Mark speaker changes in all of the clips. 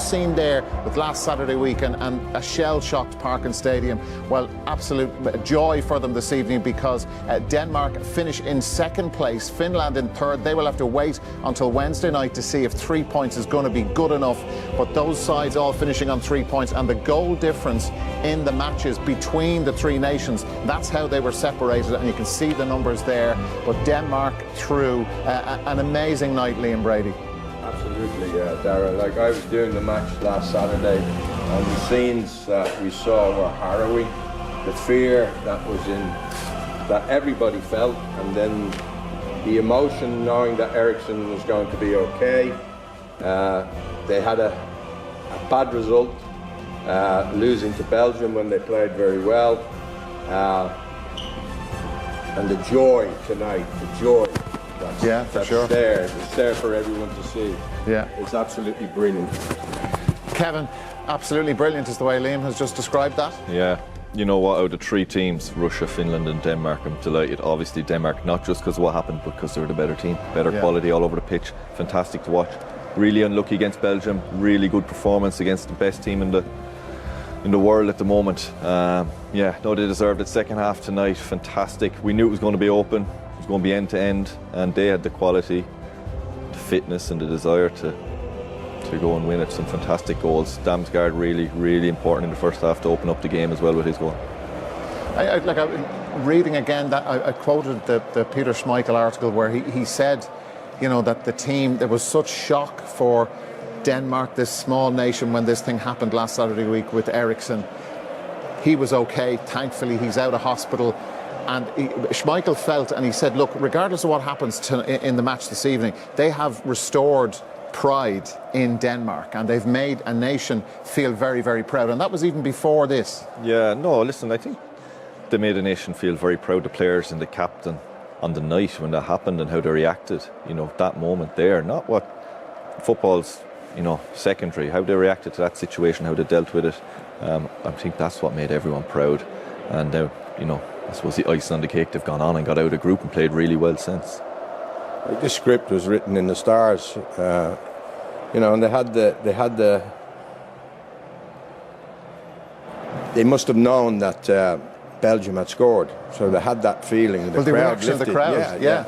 Speaker 1: just seen there with last Saturday weekend and a shell-shocked Parken Stadium. Well, absolute joy for them this evening because Denmark finish in second place, Finland in third. They will have to wait until Wednesday night to see if 3 points is going to be good enough. But those sides all finishing on 3 points, and the goal difference in the matches between the three nations, that's how they were separated, and you can see the numbers there. But Denmark through an amazing night, Liam Brady.
Speaker 2: Absolutely, Darragh. Like, I was doing the match last Saturday, and the scenes that we saw were harrowing. The fear that was that everybody felt, and then the emotion knowing that Eriksson was going to be okay. They had a bad result, losing to Belgium when they played very well. And the joy tonight, the joy that's
Speaker 1: sure.
Speaker 2: It's there for everyone to see.
Speaker 1: Yeah.
Speaker 2: It's absolutely brilliant.
Speaker 1: Kevin, absolutely brilliant is the way Liam has just described that.
Speaker 3: Yeah. You know what, out of 3 teams, Russia, Finland and Denmark, I'm delighted. Obviously Denmark, not just because of what happened, but because they were the better team. Better quality all over the pitch. Fantastic to watch. Really unlucky against Belgium. Really good performance against the best team in the world at the moment. They deserved it. Second half tonight, fantastic. We knew it was going to be open. It was going to be end to end, and they had the quality, the fitness and the desire to go and win it. Some fantastic goals. Damsgaard really, really important in the first half to open up the game as well with his goal.
Speaker 1: Reading again, that I quoted the Peter Schmeichel article where he said, you know, that the team, there was such shock for Denmark, this small nation, when this thing happened last Saturday week with Eriksson. He was okay, thankfully he's out of hospital. And Schmeichel felt, and he said, look, regardless of what happens in the match this evening, they have restored pride in Denmark, and they've made a nation feel very, very proud. And that was even before this.
Speaker 3: Yeah, no, listen, I think they made a nation feel very proud, the players and the captain, on the night when that happened and how they reacted. You know, that moment there, not what football's, you know, secondary, how they reacted to that situation, how they dealt with it. I think that's what made everyone proud. And now, you know, I suppose the icing on the cake, they've gone on and got out of the group and played really well since.
Speaker 2: This script was written in the stars, you know, and they must have known that Belgium had scored, so they had that feeling.
Speaker 1: The reaction of the crowd, yeah.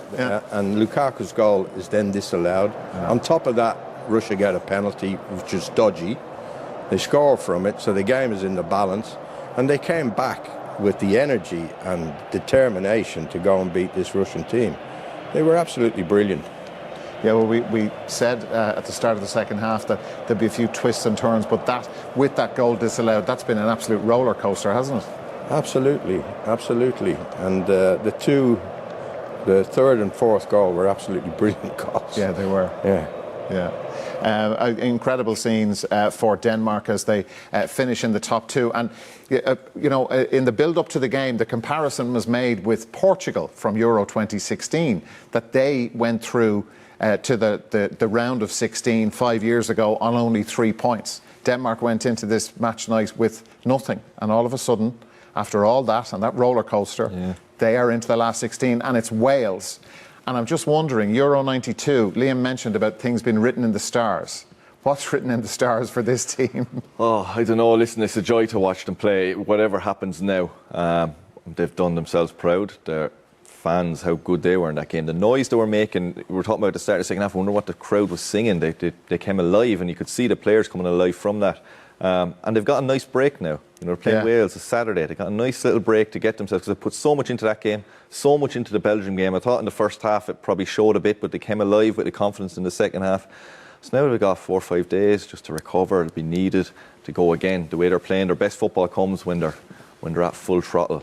Speaker 2: And Lukaku's goal is then disallowed. Yeah. On top of that, Russia get a penalty, which is dodgy. They score from it, so the game is in the balance, and they came back with the energy and determination to go and beat this Russian team. They were absolutely brilliant.
Speaker 1: Yeah, well, we said at the start of the second half that there'd be a few twists and turns, but with that goal disallowed, that's been an absolute roller coaster, hasn't it?
Speaker 2: Absolutely, absolutely. And the third and fourth goal were absolutely brilliant goals.
Speaker 1: Yeah, they were. Yeah. Incredible scenes for Denmark as they finish in the top 2. And, you know, in the build-up to the game, the comparison was made with Portugal from Euro 2016, that they went through to the round of 16 5 years ago on only 3 points. Denmark went into this match night with nothing, and all of a sudden, after all that and that roller coaster, they are into the last 16, and it's Wales. And I'm just wondering, Euro 92, Liam mentioned about things being written in the stars. What's written in the stars for this team?
Speaker 3: Oh, I don't know. Listen, it's a joy to watch them play. Whatever happens now, they've done themselves proud. Their fans, how good they were in that game. The noise they were making, we were talking about at the start of the second half, I wonder what the crowd was singing. They came alive, and you could see the players coming alive from that. And they've got a nice break now. You know, they're playing Wales this Saturday. They got a nice little break to get themselves, because they put so much into that game, so much into the Belgium game. I thought in the first half it probably showed a bit, but they came alive with the confidence in the second half. So now they've got 4 or 5 days just to recover. It'll be needed to go again. The way they're playing, their best football comes when they're at full throttle.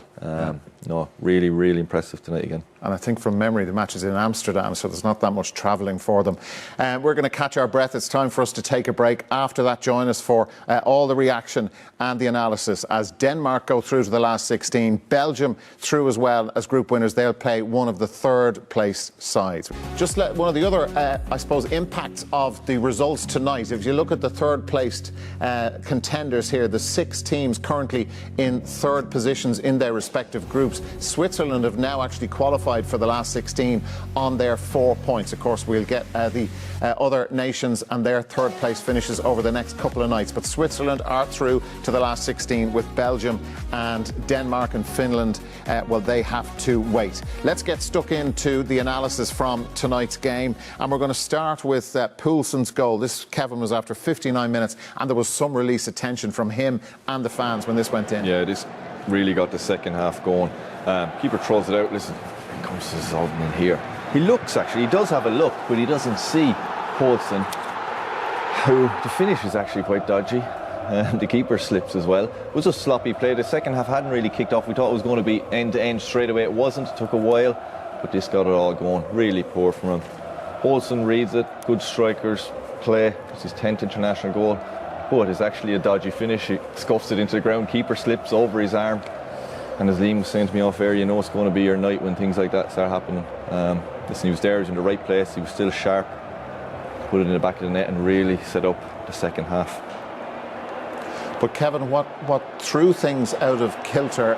Speaker 3: No, really, really impressive tonight again. And
Speaker 1: I think from memory, the match is in Amsterdam, so there's not that much travelling for them. We're going to catch our breath. It's time for us to take a break. After that, join us for all the reaction and the analysis as Denmark go through to the last 16. Belgium through as well as group winners. They'll play one of the third-place sides. Just one of the other, I suppose, impacts of the results tonight. If you look at the third-placed contenders here, the 6 teams currently in third positions in their respective respective groups. Switzerland have now actually qualified for the last 16 on their 4 points. Of course, we'll get the other nations and their third place finishes over the next couple of nights. But Switzerland are through to the last 16, with Belgium and Denmark and Finland, well, they have to wait. Let's get stuck into the analysis from tonight's game, and we're going to start with Poulsen's goal. This, Kevin, was after 59 minutes, and there was some release of tension from him and the fans when this went in.
Speaker 3: Yeah, this really got the second half going. Keeper throws it out. Listen, here comes Zoltan in here. He looks, actually, he does have a look, but he doesn't see Poulsen, who the finish is actually quite dodgy. The keeper slips as well. It was a sloppy play. The second half hadn't really kicked off. We thought it was going to be end to end straight away. It wasn't. It took a while, but this got it all going. Really poor from him. Poulsen reads it. Good strikers play. It's his 10th international goal. But it's actually a dodgy finish. He scuffs it into the ground. Keeper slips over his arm. And as Liam was saying to me off air, you know it's going to be your night when things like that start happening. Listen, he was there. He was in the right place. He was still sharp. Put it in the back of the net and really set up the second half.
Speaker 1: But Kevin, what threw things out of kilter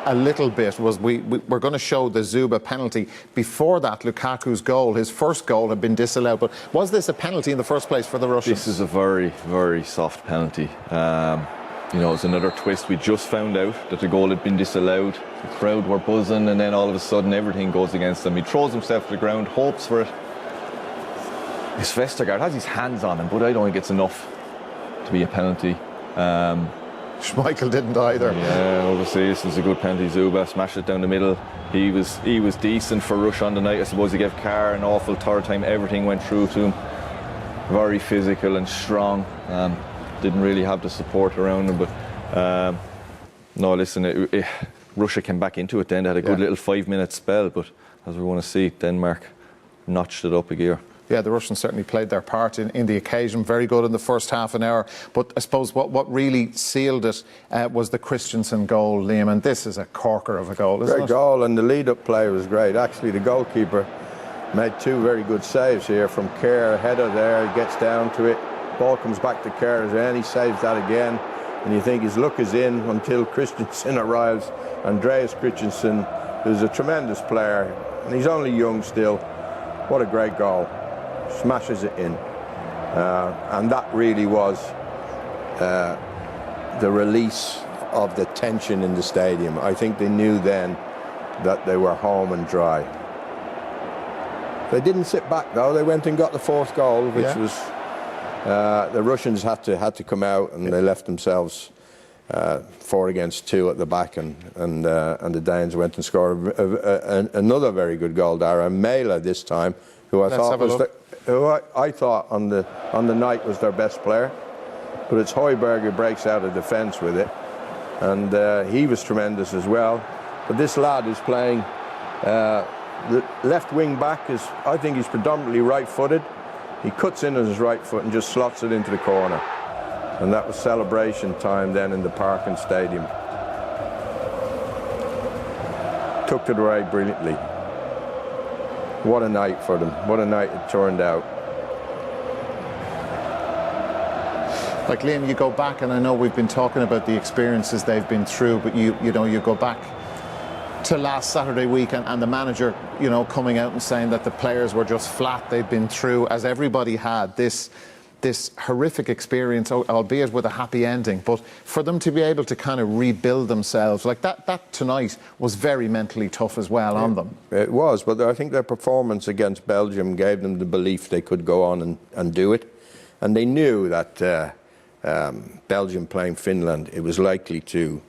Speaker 1: a little bit was we're going to show the Zuba penalty. Before that, Lukaku's goal, his first goal, had been disallowed. But was this a penalty in the first place for the Russians?
Speaker 3: This is a very, very soft penalty. You know, it's another twist. We just found out that the goal had been disallowed. The crowd were buzzing, and then all of a sudden everything goes against him. He throws himself to the ground, hopes for it. His Vestergaard has his hands on him, but I don't think it's enough to be a penalty.
Speaker 1: Schmeichel didn't either.
Speaker 3: Yeah, obviously this is a good penalty. Zuba smashed it down the middle. He was decent for Russia on the night. I suppose he gave Carr an awful third time. Everything went through to him. Very physical and strong. Didn't really have the support around him. But no, listen, Russia came back into it then. They had a good little 5-minute spell. But as we want to see, Denmark notched it up a gear.
Speaker 1: Yeah, the Russians certainly played their part in the occasion. Very good in the first half an hour. But I suppose what really sealed it was the Christensen goal, Liam. And this is a corker of a goal, isn't it?
Speaker 2: Great goal, and the lead-up play was great. Actually, the goalkeeper made 2 very good saves here from Kerr. Header there, he gets down to it. Ball comes back to Kerr again, he saves that again. And you think his luck is in until Christensen arrives. Andreas Christensen, who's a tremendous player, and he's only young still. What a great goal. Smashes it in, and that really was the release of the tension in the stadium. I think they knew then that they were home and dry. They didn't sit back though. They went and got the 4th goal, which was the Russians had to come out, and they left themselves 4 against 2 at the back, and the Danes went and scored another very good goal. Dara Mela this time, who I thought on the night was their best player, but it's Højbjerg who breaks out of defence with it, and he was tremendous as well. But this lad is playing the left wing back. I think he's predominantly right-footed. He cuts in on his right foot and just slots it into the corner, and that was celebration time then in the Parken Stadium. Tucked it away brilliantly. What a night for them. What a night it turned out.
Speaker 1: Like, Liam, you go back, and I know we've been talking about the experiences they've been through, but you go back to last Saturday week and the manager, coming out and saying that the players were just flat. They'd been through, as everybody had, this horrific experience, albeit with a happy ending. But for them to be able to kind of rebuild themselves like that tonight was very mentally tough as well on them.
Speaker 2: It was, but I think their performance against Belgium gave them the belief they could go on and do it. And they knew that Belgium playing Finland, it was likely to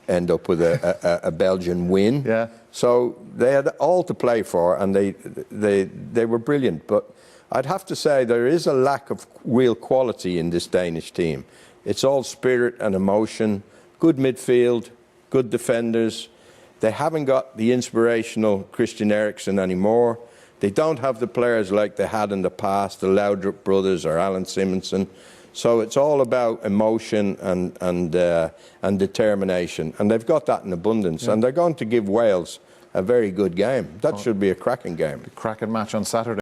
Speaker 2: end up with a Belgian win.
Speaker 1: Yeah.
Speaker 2: So they had all to play for, and they were brilliant. But I'd have to say there is a lack of real quality in this Danish team. It's all spirit and emotion, good midfield, good defenders. They haven't got the inspirational Christian Eriksen anymore. They don't have the players like they had in the past, the Laudrup brothers or Alan Simonsen. So it's all about emotion and determination. And they've got that in abundance. Yeah. And they're going to give Wales a very good game. That should be a cracking game.
Speaker 1: Cracking match on Saturday.